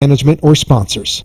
management, or sponsors.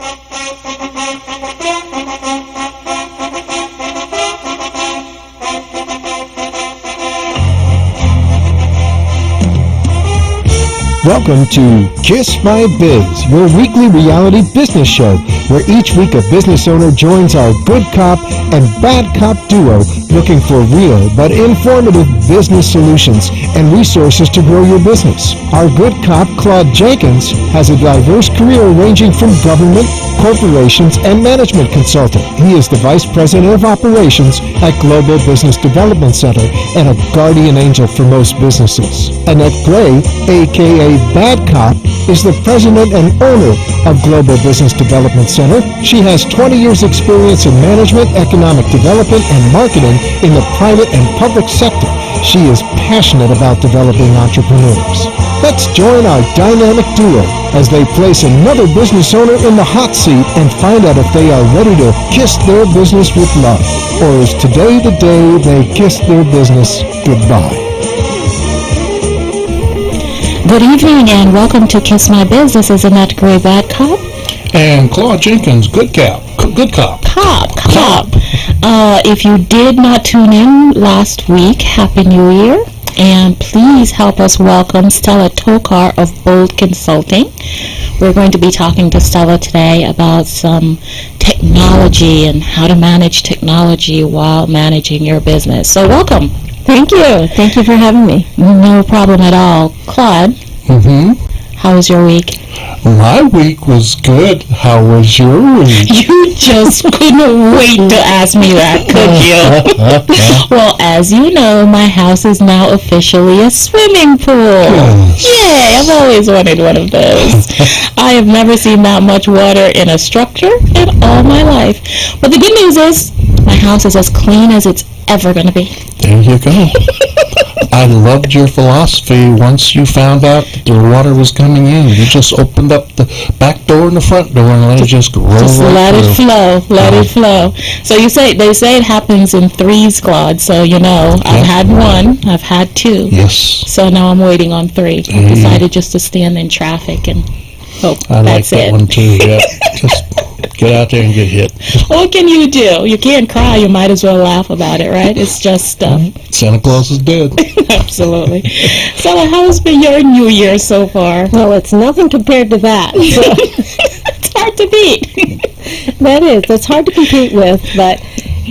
Welcome to Kiss My Bizz, your weekly reality business show, where each week a business owner joins our good cop and bad cop duo looking for real but informative business solutions and resources to grow your business. Our good cop, Claude Jenkins, has a diverse career ranging from government, corporations, and management consulting. He is the Vice President of Operations at Global Business Development Center and a guardian angel for most businesses. Annette Gray, a.k.a. Bad Cop, is the president and owner of Global Business Development Center. She has 20 years experience in management, economic development, and marketing in the private and public sector. She is passionate about developing entrepreneurs. Let's join our dynamic duo as they place another business owner in the hot seat and find out if they are ready to kiss their business with love, or is today the day they kiss their business goodbye. Good evening and welcome to Kiss My Bizz. This is Annette Gray, Bad Cop. And Claude Jenkins, Good Cop. Good Cop. Cop. If you did not tune in last week, Happy New Year. And please help us welcome Stella Tokar of Bold Consulting. We're going to be talking to Stella today about some technology and how to manage technology while managing your business. So welcome. Thank you. Thank you for having me. No problem at all. Claude, how was your week? My week was good. How was your week? You just couldn't wait to ask me that, could you? Well, as you know, my house is now officially a swimming pool. Yes. Yay, I've always wanted one of those. I have never seen that much water in a structure in all my life. But the good news is, my house is as clean as it's ever going to be. There you go. I loved your philosophy once you found out that the water was coming in. You just opened up the back door and the front door and let it just roll Just let it flow. Let it flow. So they say it happens in threes, Claude. So, you know, I've had one. I've had two. Yes. So now I'm waiting on three. I decided just to stand in traffic and hope I like that's that it. one too, yeah. Just get out there and get hit. What can you do? You can't cry. You might as well laugh about it, right? It's just Santa Claus is dead. Absolutely. So how's been your New Year so far? Well, it's nothing compared to that. It's hard to beat. That is. It's hard to compete with, but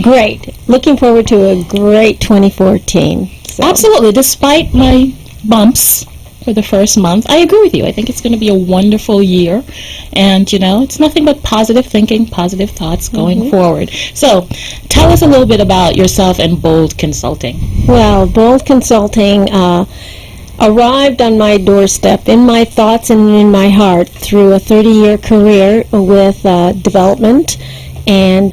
great. Looking forward to a great 2014. So. Absolutely. Despite my bumps for the first month, I agree with you. I think it's going to be a wonderful year. And, you know, it's nothing but positive thinking, positive thoughts going forward. So tell us a little bit about yourself and Bold Consulting. Well, Bold Consulting arrived on my doorstep in my thoughts and in my heart through a 30-year career with development and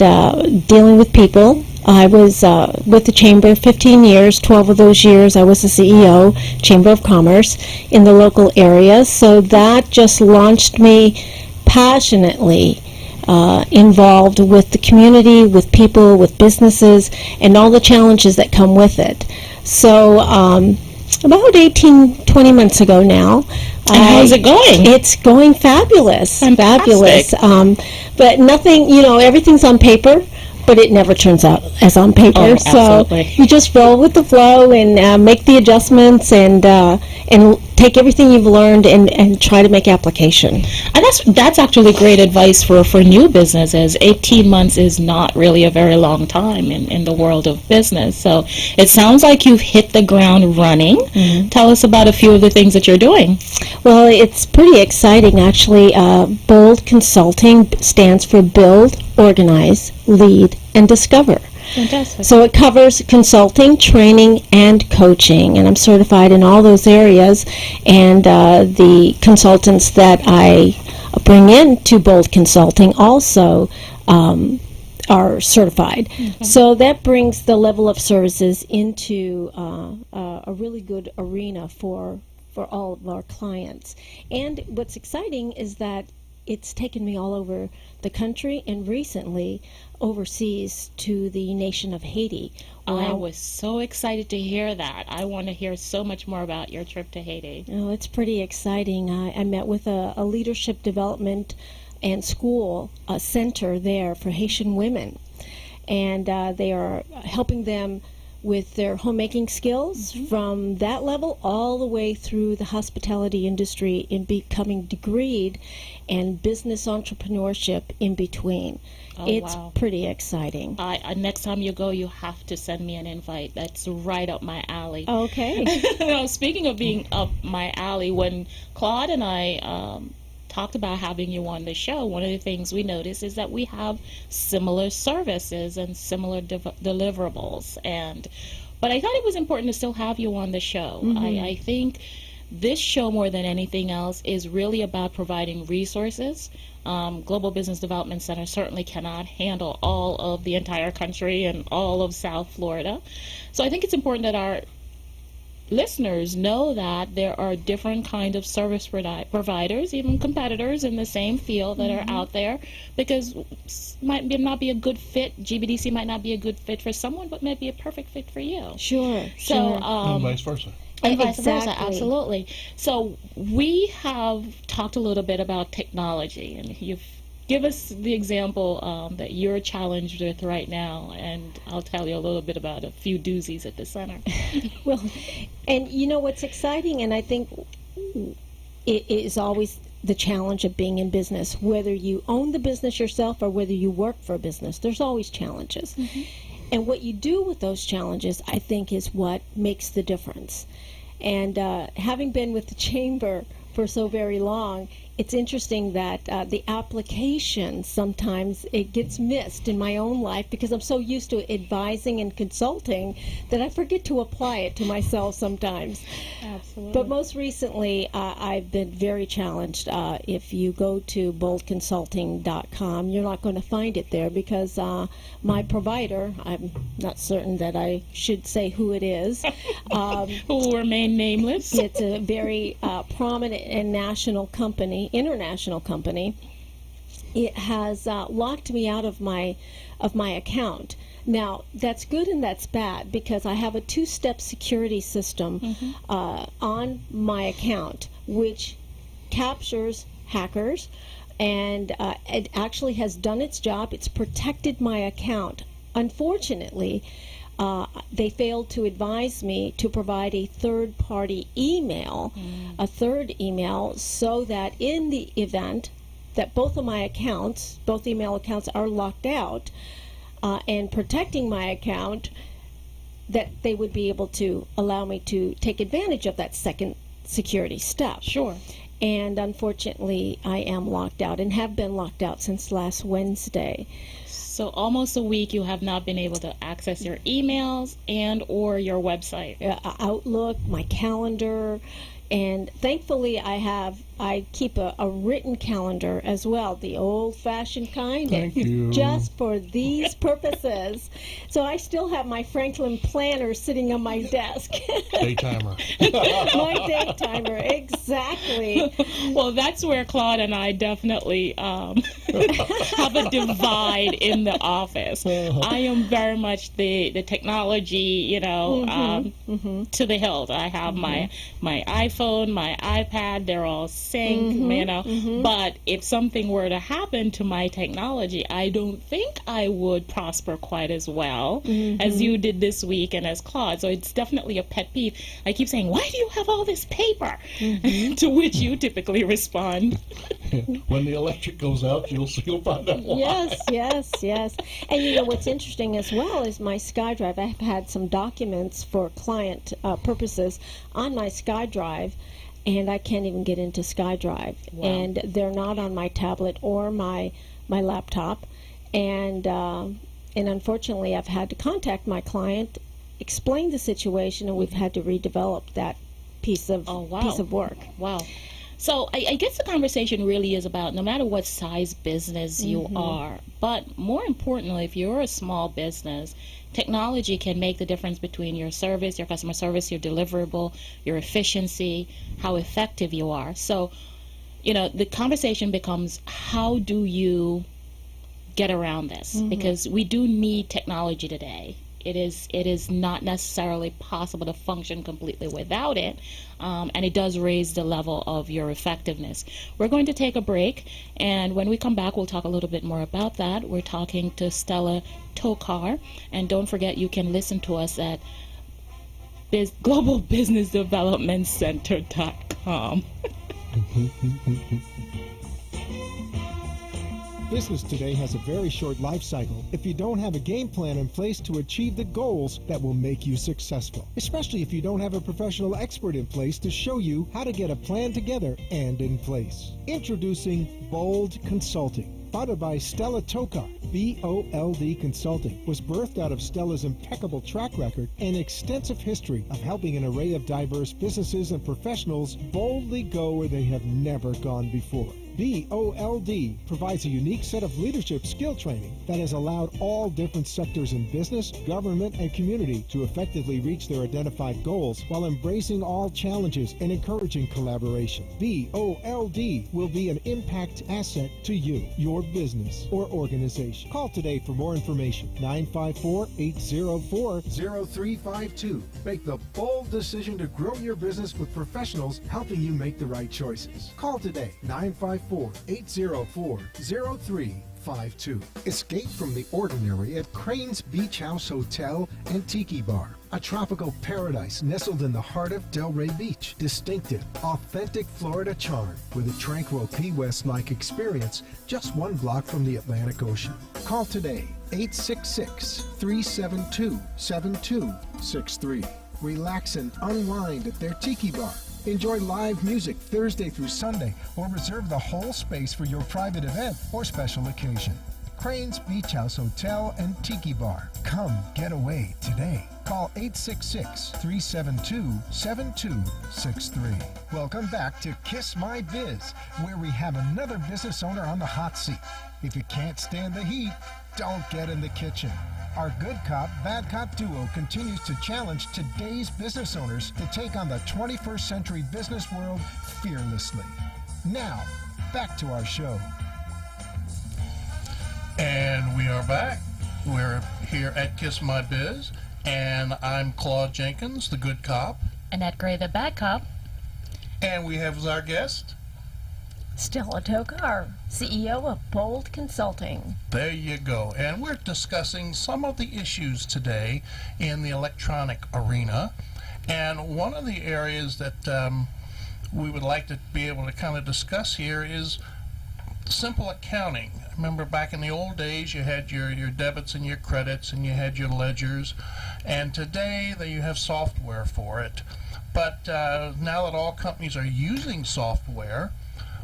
dealing with people. I was with the Chamber 15 years. 12 of those years I was the CEO, Chamber of Commerce, in the local area. So that just launched me passionately involved with the community, with people, with businesses, and all the challenges that come with it. So about 18, 20 months ago now. And how's it going? It's going fabulous. Fantastic. Fabulous. But nothing, you know, everything's on paper, but it never turns out as on paper. Oh, so absolutely. you just roll with the flow and make the adjustments and take everything you've learned and try to make application. And that's actually great advice for new businesses. 18 months is not really a very long time in the world of business. So it sounds like you've hit the ground running. Tell us about a few of the things that you're doing. Well, it's pretty exciting, actually. Bold Consulting stands for Build, Organize, Lead, and Discover. Fantastic. So it covers consulting, training, and coaching, and I'm certified in all those areas. And the consultants that I bring in to Bold Consulting also are certified. So that brings the level of services into a really good arena for all of our clients. And what's exciting is that it's taken me all over the country and recently overseas to the nation of Haiti. I was so excited to hear that. I want to hear so much more about your trip to Haiti. Oh, it's pretty exciting. I met with a leadership development and school center there for Haitian women. And they are helping them with their homemaking skills from that level all the way through the hospitality industry in becoming degreed and business entrepreneurship in between. It's pretty exciting. Next time you go, you have to send me an invite. That's right up my alley. Okay. Speaking of being up my alley, when Claude and I talked about having you on the show, one of the things we noticed is that we have similar services and similar deliverables. But I thought it was important to still have you on the show. I think this show, more than anything else, is really about providing resources. Global Business Development Center certainly cannot handle all of the entire country and all of South Florida. So I think it's important that our listeners know that there are different kinds of service providers, even competitors in the same field that are out there, because might not be a good fit. GBDC might not be a good fit for someone, but might be a perfect fit for you. Sure. And vice versa. And vice versa, absolutely. So we have talked a little bit about technology, and you've give us the example that you're challenged with right now, and I'll tell you a little bit about a few doozies at the center. Well, and you know what's exciting, and I think it is always the challenge of being in business, whether you own the business yourself or whether you work for a business, there's always challenges. And what you do with those challenges, I think, is what makes the difference. And having been with the Chamber for so very long, it's interesting that the application sometimes it gets missed in my own life because I'm so used to advising and consulting that I forget to apply it to myself sometimes. Absolutely. But most recently, I've been very challenged. If you go to boldconsulting.com, you're not going to find it there because my provider, I'm not certain that I should say who it is. Who will remain nameless. It's a very prominent and national company, international company. It has locked me out of my account. Now, that's good and that's bad because I have a two-step security system on my account, which captures hackers, and it actually has done its job. It's protected my account. Unfortunately, they failed to advise me to provide a third-party email, a third email, so that in the event that both of my accounts, both email accounts are locked out, and protecting my account, that they would be able to allow me to take advantage of that second security step. Sure. And unfortunately, I am locked out and have been locked out since last Wednesday. So almost a week you have not been able to access your emails and or your website. Outlook, my calendar, and thankfully I keep a written calendar as well, the old-fashioned kind. Thank you. Just for these purposes. So I still have my Franklin planner sitting on my desk. Day timer. My day timer, exactly. Well, that's where Claude and I definitely have a divide in the office. I am very much the technology, to the hilt. I have my iPhone, my iPad, they're all synced, but if something were to happen to my technology, I don't think I would prosper quite as well as you did this week and as Claude. So it's definitely a pet peeve. I keep saying, why do you have all this paper? To which you typically respond, when the electric goes out, you'll find out why. Yes. And what's interesting as well is my SkyDrive. I've had some documents for client purposes on my SkyDrive, and I can't even get into SkyDrive. Wow. And they're not on my tablet or my laptop. And unfortunately, I've had to contact my client, explain the situation, and we've had to redevelop that piece of work. Wow. So I guess the conversation really is about no matter what size business you are, but more importantly, if you're a small business, technology can make the difference between your service, your customer service, your deliverable, your efficiency, how effective you are. So the conversation becomes, how do you get around this? Because we do need technology today. It is not necessarily possible to function completely without it, and it does raise the level of your effectiveness. We're going to take a break, and when we come back, we'll talk a little bit more about that. We're talking to Stella Tokar, and don't forget, you can listen to us at globalbusinessdevelopmentcenter.com. Business today has a very short life cycle if you don't have a game plan in place to achieve the goals that will make you successful, especially if you don't have a professional expert in place to show you how to get a plan together and in place. Introducing Bold Consulting, founded by Stella Tokar. BOLD Consulting was birthed out of Stella's impeccable track record and extensive history of helping an array of diverse businesses and professionals boldly go where they have never gone before. BOLD provides a unique set of leadership skill training that has allowed all different sectors in business, government, and community to effectively reach their identified goals while embracing all challenges and encouraging collaboration. BOLD will be an impact asset to you, your business, or organization. Call today for more information. 954-804-0352. Make the bold decision to grow your business with professionals helping you make the right choices. Call today. 954-804-0352. Escape from the ordinary at Crane's Beach House Hotel and Tiki Bar, a tropical paradise nestled in the heart of Delray Beach. Distinctive, authentic Florida charm with a tranquil Key West-like experience just one block from the Atlantic Ocean. Call today, 866-372-7263. Relax and unwind at their Tiki Bar. Enjoy live music Thursday through Sunday, or reserve the whole space for your private event or special occasion. Crane's Beach House Hotel and Tiki Bar. Come get away today. Call 866-372-7263. Welcome back to Kiss My Biz, where we have another business owner on the hot seat. If you can't stand the heat, don't get in the kitchen. Our good cop, bad cop duo continues to challenge today's business owners to take on the 21st century business world fearlessly. Now, back to our show. And we are back. We're here at Kiss My Biz, and I'm Claude Jenkins, the good cop. Annette Gray, the bad cop. And we have as our guest, Stella Tokar, CEO of Bold Consulting. there you go. And we're discussing some of the issues today in the electronic arena. And one of the areas that we would like to be able to kind of discuss here is simple accounting. Remember back in the old days, you had your debits and your credits, and you had your ledgers. And today, you have software for it. But now that all companies are using software,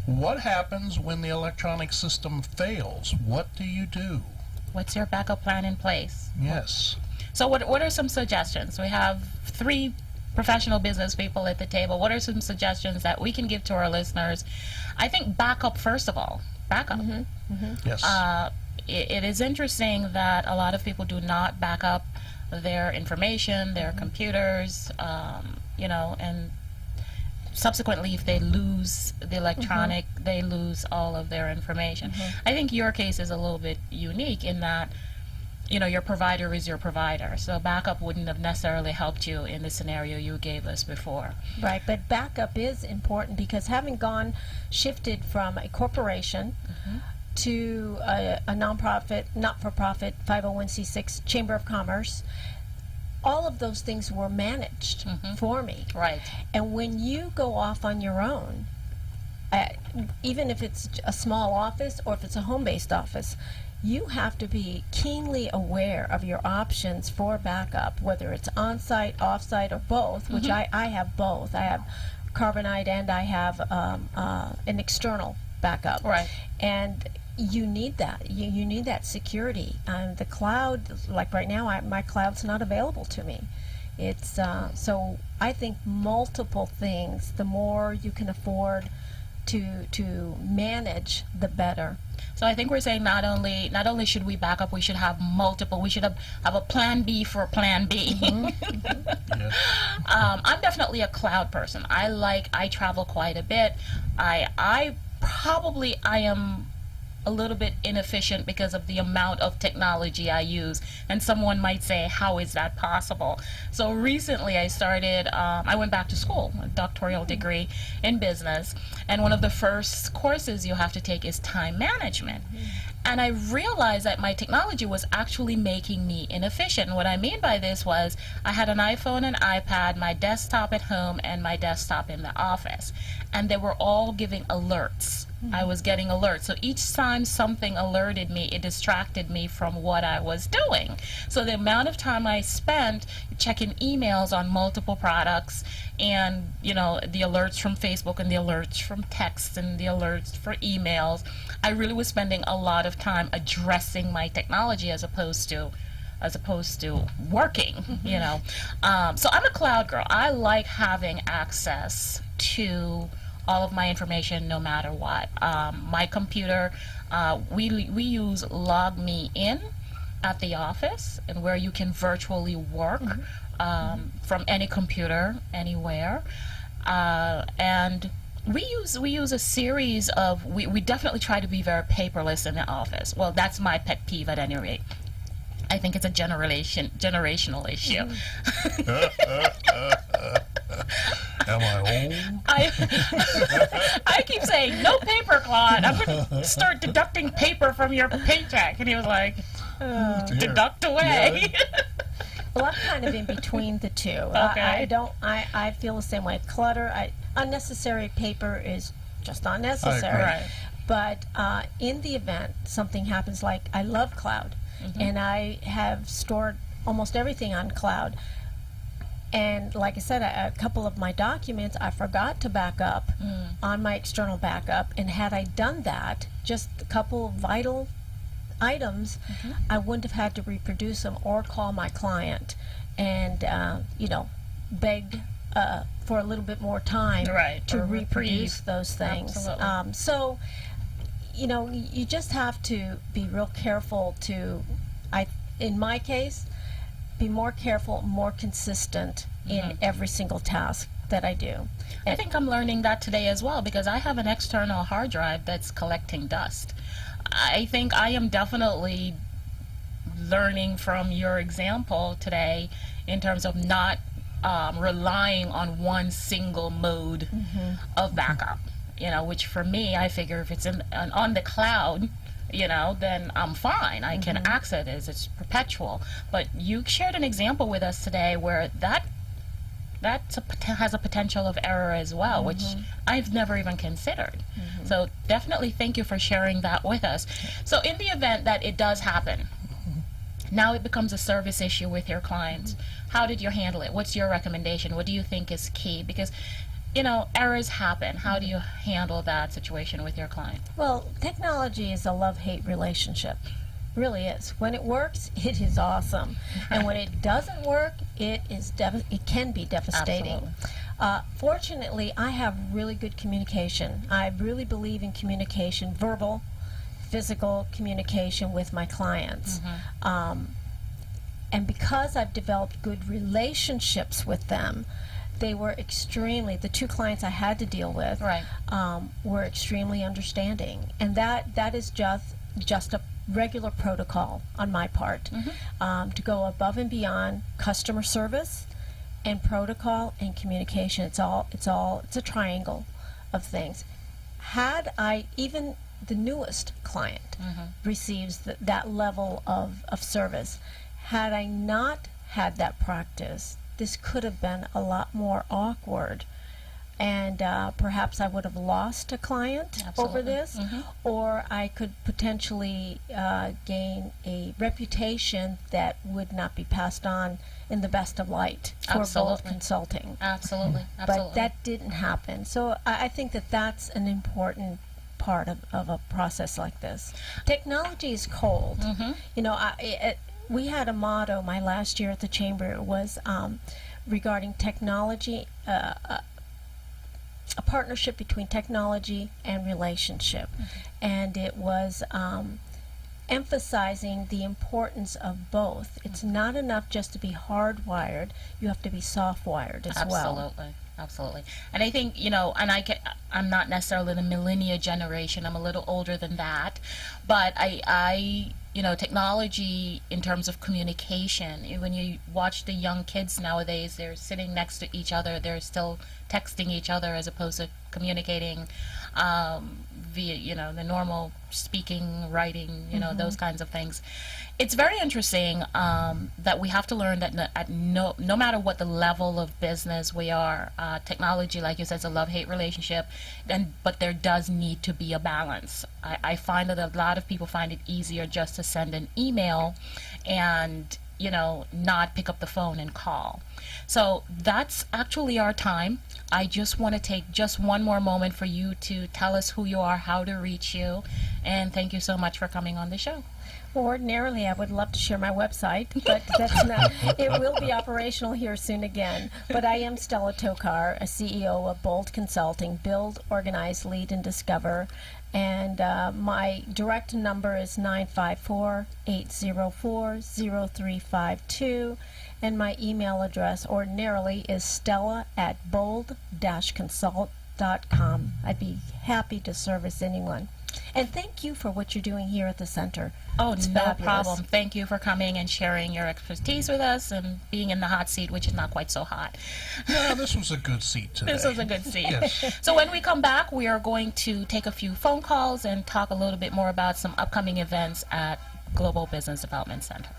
what happens when the electronic system fails? What do you do? What's your backup plan in place? Yes. So what are some suggestions? We have 3 professional business people at the table. What are some suggestions that we can give to our listeners? I think backup, first of all. Backup. Yes. It is interesting that a lot of people do not back up their information, their computers, and subsequently, if they lose the electronic, they lose all of their information. I think your case is a little bit unique in that, your provider is your provider. So backup wouldn't have necessarily helped you in the scenario you gave us before. Right, but backup is important because having shifted from a corporation to a nonprofit, not-for-profit, 501c6 Chamber of Commerce, all of those things were managed for me. Right. And when you go off on your own, even if it's a small office or if it's a home-based office, you have to be keenly aware of your options for backup, whether it's on-site, off-site, or both, which I have both. I have Carbonite and I have an external backup. Right. And you need that. You need that security. The cloud, like right now, my cloud's not available to me. It's so I think multiple things. The more you can afford to manage, the better. So I think we're saying not only should we back up, we should have multiple. We should have a plan B for plan B. I'm definitely a cloud person. I travel quite a bit. I probably I am a little bit inefficient because of the amount of technology I use. And someone might say, how is that possible? So recently I went back to school, a doctoral degree in business. And one of the first courses you have to take is time management. And I realized that my technology was actually making me inefficient. And what I mean by this was I had an iPhone and iPad, my desktop at home, and my desktop in the office. And they were all giving alerts. I was getting alerts. So each time something alerted me, it distracted me from what I was doing. So the amount of time I spent checking emails on multiple products and, the alerts from Facebook and the alerts from text and the alerts for emails, I really was spending a lot of time addressing my technology as opposed to working, So I'm a cloud girl. I like having access to all of my information no matter what. My computer, we use LogMeIn at the office, and where you can virtually work from any computer anywhere. And we use a series of, we definitely try to be very paperless in the office. Well, that's my pet peeve at any rate. I think it's a generational issue. Am I old? I keep saying, no paper, Claude. I'm going to start deducting paper from your paycheck. And he was like, deduct away. Yeah. Well, I'm kind of in between the two. Okay. I feel the same way. Clutter, unnecessary paper is just not necessary. Right. But in the event something happens, like I love cloud, and I have stored almost everything on cloud. And like I said, a couple of my documents I forgot to back up on my external backup. And had I done that, just a couple of vital items, I wouldn't have had to reproduce them or call my client and, beg for a little bit more time to reproduce those things. So, you just have to be real careful in my case, be more careful, more consistent in every single task that I do. I think I'm learning that today as well, because I have an external hard drive that's collecting dust. I think I am definitely learning from your example today in terms of not relying on one single mode of backup, which for me, I figure if it's on the cloud, then I'm fine. I can access it. It's perpetual. But you shared an example with us today where that has a potential of error as well, which I've never even considered. So definitely thank you for sharing that with us. So in the event that it does happen, now it becomes a service issue with your clients. How did you handle it? What's your recommendation? What do you think is key? Because errors happen. How do you handle that situation with your client? Well, technology is a love-hate relationship. Really is. When it works, it is awesome. And when it doesn't work, it can be devastating. Fortunately, I have really good communication. I really believe in communication, verbal, physical communication with my clients. And because I've developed good relationships with them, the two clients I had to deal with were extremely understanding. And that is just a regular protocol on my part, to go above and beyond customer service and protocol and communication. It's a triangle of things. Had I, even the newest client receives that level of service, had I not had that practice, this could have been a lot more awkward, and perhaps I would have lost a client over this, or I could potentially gain a reputation that would not be passed on in the best of light for both consulting. Absolutely. But that didn't happen. So I think that's an important part of a process like this. Technology is cold. We had a motto my last year at the Chamber was regarding technology, a partnership between technology and relationship. And it was emphasizing the importance of both. It's not enough just to be hardwired, you have to be soft-wired as well. Absolutely. And I think, I'm not necessarily the millennial generation. I'm a little older than that. But technology in terms of communication, when you watch the young kids nowadays, they're sitting next to each other. They're still texting each other as opposed to communicating via, the normal speaking, writing, those kinds of things. It's very interesting that we have to learn that no matter what the level of business we are, technology, like you said, is a love-hate relationship, but there does need to be a balance. I find that a lot of people find it easier just to send an email and not pick up the phone and call. So that's actually our time. I just want to take just one more moment for you to tell us who you are, how to reach you, and thank you so much for coming on the show. Well, ordinarily, I would love to share my website, but that's not. It will be operational here soon again. But I am Stella Tokar, a CEO of Bold Consulting, Build, Organize, Lead, and Discover. And my direct number is 954-804-0352. And my email address ordinarily is stella@bold-consult.com. I'd be happy to service anyone. And thank you for what you're doing here at the center. Oh, It's no fabulous. problem. Thank you for coming and sharing your expertise with us and being in the hot seat, which is not quite so hot. Yeah, this was a good seat today. This was a good seat. Yes. So when we come back, we are going to take a few phone calls and talk a little bit more about some upcoming events at Global Business Development Center.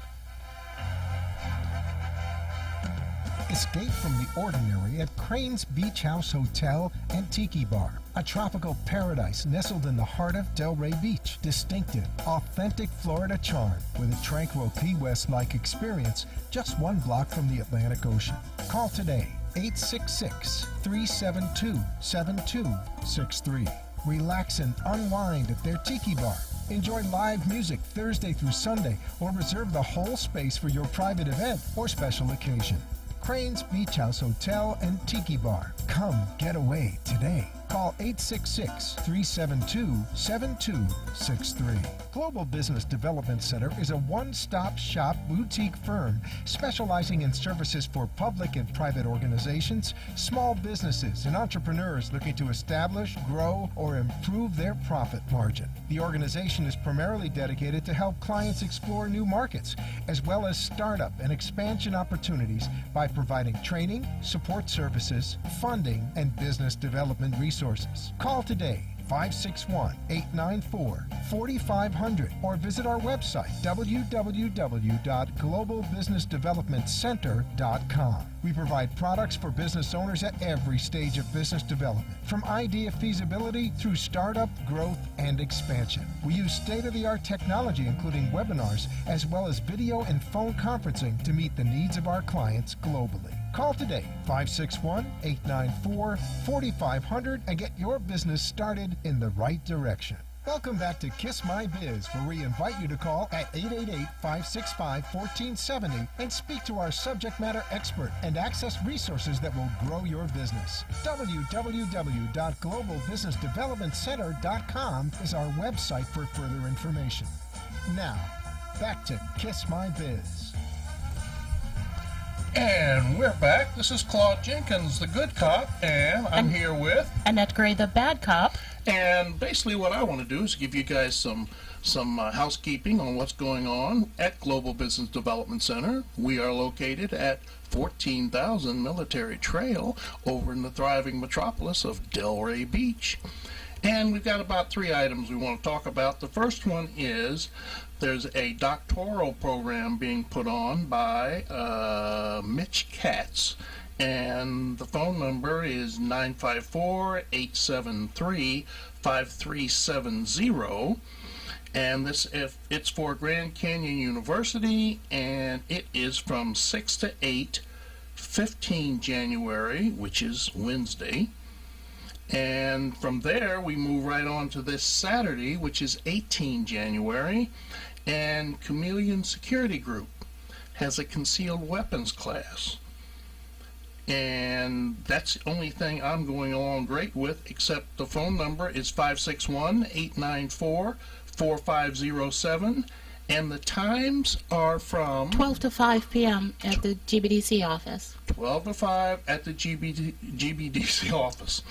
Escape from the ordinary at Crane's Beach House Hotel and Tiki Bar, a tropical paradise nestled in the heart of Delray Beach. Distinctive, authentic Florida charm with a tranquil Key West-like experience just one block from the Atlantic Ocean. Call today, 866-372-7263. Relax and unwind at their Tiki Bar. Enjoy live music Thursday through Sunday, or reserve the whole space for your private event or special occasion. Crane's Beach House Hotel and Tiki Bar. Come get away today. Call 866-372-7263. Global Business Development Center is a one-stop shop boutique firm specializing in services for public and private organizations, small businesses, and entrepreneurs looking to establish, grow, or improve their profit margin. The organization is primarily dedicated to help clients explore new markets, as well as startup and expansion opportunities by providing training, support services, funding, and business development resources. Call today, 561-894-4500, or visit our website, www.globalbusinessdevelopmentcenter.com. We provide products for business owners at every stage of business development, from idea feasibility through startup, growth, and expansion. We use state-of-the-art technology, including webinars, as well as video and phone conferencing to meet the needs of our clients globally. Call today, 561-894-4500, and get your business started in the right direction. Welcome back to Kiss My Biz, where we invite you to call at 888-565-1470 and speak to our subject matter expert and access resources that will grow your business. www.globalbusinessdevelopmentcenter.com is our website for further information. Now, back to Kiss My Biz. And we're back. This is Claude Jenkins, the good cop, and I'm here with... Annette Gray, the bad cop. And basically what I want to do is give you guys some housekeeping on what's going on at Global Business Development Center. We are located at 14,000 Military Trail over in the thriving metropolis of Delray Beach. And we've got about 3 items we want to talk about. The first one is there's a doctoral program being put on by Mitch Katz. And the phone number is 954-873-5370. And it's for Grand Canyon University, and it is from 6 to 8, 15 January, which is Wednesday. And from there, we move right on to this Saturday, which is 18 January. And Chameleon Security Group has a concealed weapons class. And that's the only thing I'm going along great with, except the phone number is 561-894-4507. And the times are from 12 to 5 p.m. at the GBDC office. 12 to 5 at the GBDC office.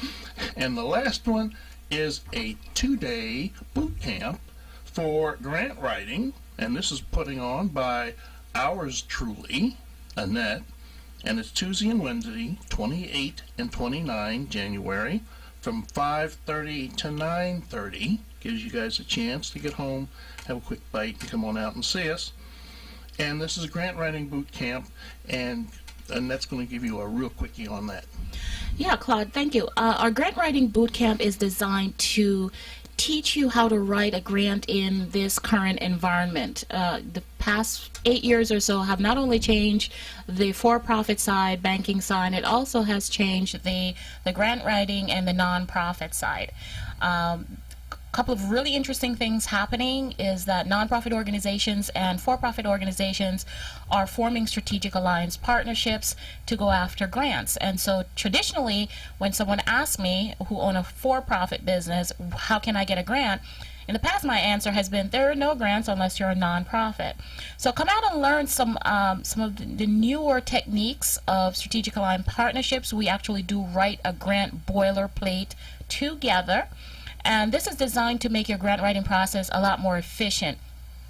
And the last one is a 2-day boot camp for grant writing, and this is putting on by ours truly, Annette, and it's Tuesday and Wednesday, 28 and 29 January, from 5:30 to 9:30. Gives you guys a chance to get home, have a quick bite, and come on out and see us. And this is a grant writing boot camp, and that's going to give you a real quickie on that. Yeah, Claude, thank you. Our grant writing boot camp is designed to teach you how to write a grant in this current environment. The past 8 years or so have not only changed the for-profit side, banking side, it also has changed the grant writing and the nonprofit side. Couple of really interesting things happening is that nonprofit organizations and for-profit organizations are forming strategic alliance partnerships to go after grants. And so traditionally, when someone asks me, who own a for-profit business, how can I get a grant? In the past, my answer has been, there are no grants unless you're a nonprofit. So come out and learn some of the newer techniques of strategic alliance partnerships. We actually do write a grant boilerplate together. And this is designed to make your grant writing process a lot more efficient.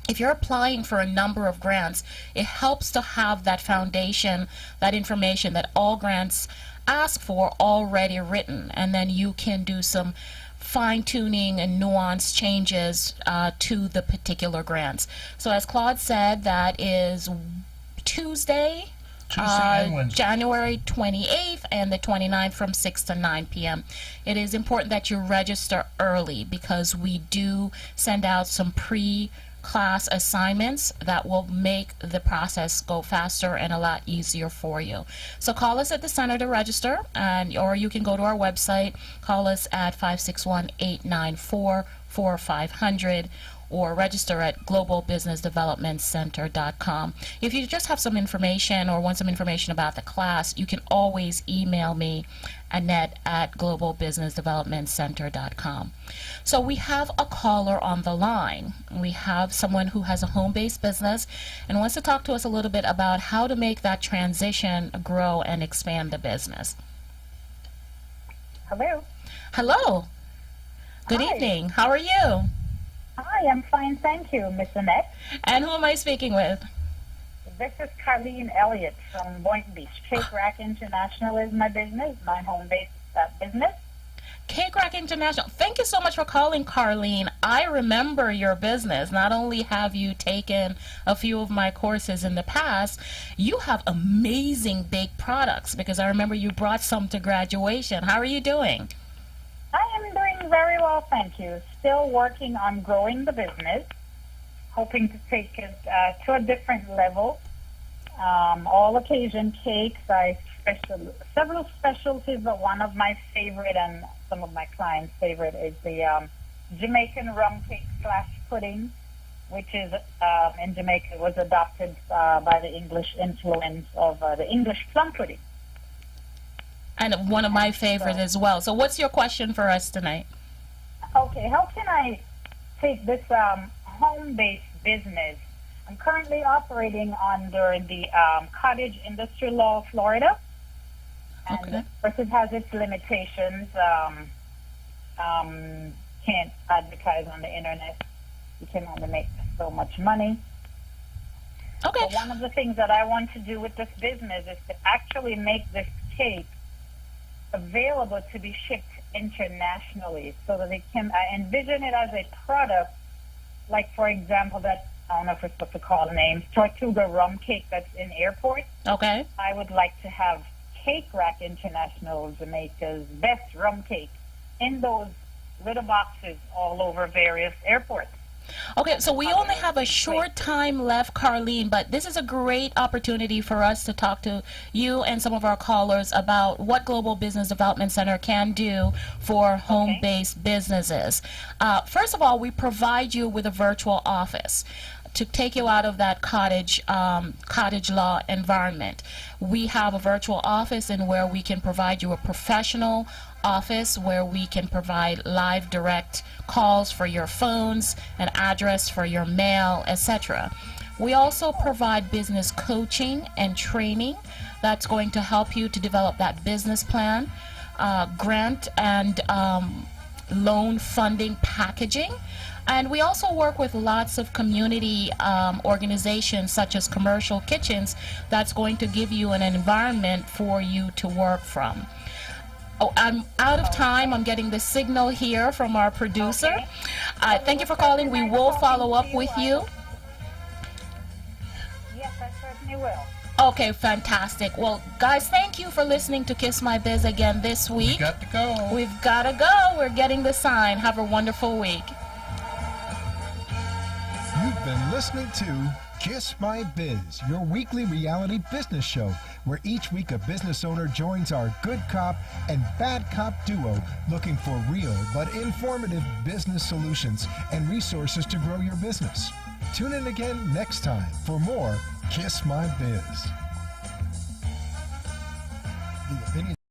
If you're applying for a number of grants, it helps to have that foundation, that information that all grants ask for already written. And then you can do some fine-tuning and nuance changes to the particular grants. So as Claude said, that is Tuesday and Wednesday. January 28th and the 29th from 6 to 9 p.m. It is important that you register early because we do send out some pre-class assignments that will make the process go faster and a lot easier for you. So call us at the center to register, or you can go to our website. Call us at 561-894-4500. or register at globalbusinessdevelopmentcenter.com. If you just have some information or want some information about the class, you can always email me, Annette, at globalbusinessdevelopmentcenter.com. So we have a caller on the line. We have someone who has a home-based business and wants to talk to us a little bit about how to make that transition grow and expand the business. Hello. Hello. Good Hi. evening. How are you? Hi, I'm fine, thank you, Miss Annette. And who am I speaking with? This is Carleen Elliott from Boynton Beach. Cake Rack International is my business, my home-based business. Cake Rack International. Thank you so much for calling, Carleen. I remember your business. Not only have you taken a few of my courses in the past, you have amazing baked products because I remember you brought some to graduation. How are you doing? I am doing very well, thank you. Still working on growing the business, hoping to take it to a different level. All occasion cakes, several specialties, but one of my favorite and some of my clients' favorite is the Jamaican rum cake / pudding, which is in Jamaica was adopted by the English influence of the English plum pudding. And one of my favorites as well. So what's your question for us tonight? Okay, how can I take this home-based business? I'm currently operating under the cottage industry law of Florida. And Okay. of course it has its limitations. Can't advertise on the internet. You can only make so much money. Okay. So one of the things that I want to do with this business is to actually make this cake available to be shipped internationally so that they can envision it as a product, like, for example, that, I don't know if we're supposed to call names, Tortuga rum cake that's in airports. Okay. I would like to have Cake Rack International, Jamaica's best rum cake, in those little boxes all over various airports. Okay, so we only have a short time left, Carleen, but this is a great opportunity for us to talk to you and some of our callers about what Global Business Development Center can do for home-based businesses. First of all, we provide you with a virtual office to take you out of that cottage law environment. We have a virtual office in where we can provide you a professional office where we can provide live direct calls for your phones, an address for your mail, etc. We also provide business coaching and training that's going to help you to develop that business plan, grant and loan funding packaging. And we also work with lots of community organizations such as Commercial Kitchens that's going to give you an environment for you to work from. Oh, I'm out of time. I'm getting the signal here from our producer. Okay. Thank you for calling. We will follow up with you. Yes, I certainly will. Okay, fantastic. Well, guys, thank you for listening to Kiss My Biz again this We week. got to go. We've got to go. We're getting the sign. Have a wonderful week. You've been listening to Kiss My Biz, your weekly reality business show, where each week a business owner joins our good cop and bad cop duo looking for real but informative business solutions and resources to grow your business. Tune in again next time for more Kiss My Biz. The opinion